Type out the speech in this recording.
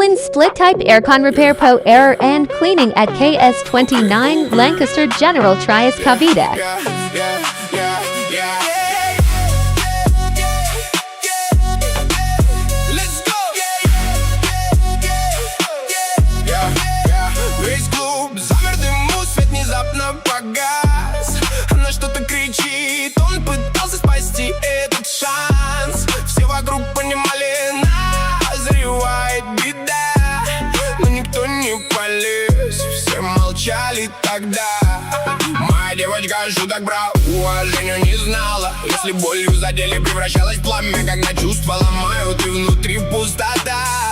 Michelin split type aircon repair po error and cleaning at KS29 Lancaster General Trias Cavite. Весь клуб замер дыму, свет внезапно погас. Она что-то кричит, он пытался спасти этот шанс. Все вокруг понимали, назревает беда, но никто не полез, все молчали тогда. Моя девочка шуток про уважению не знала. Если болью задели, превращалась в пламя, когда чувства ломают и внутри пустота.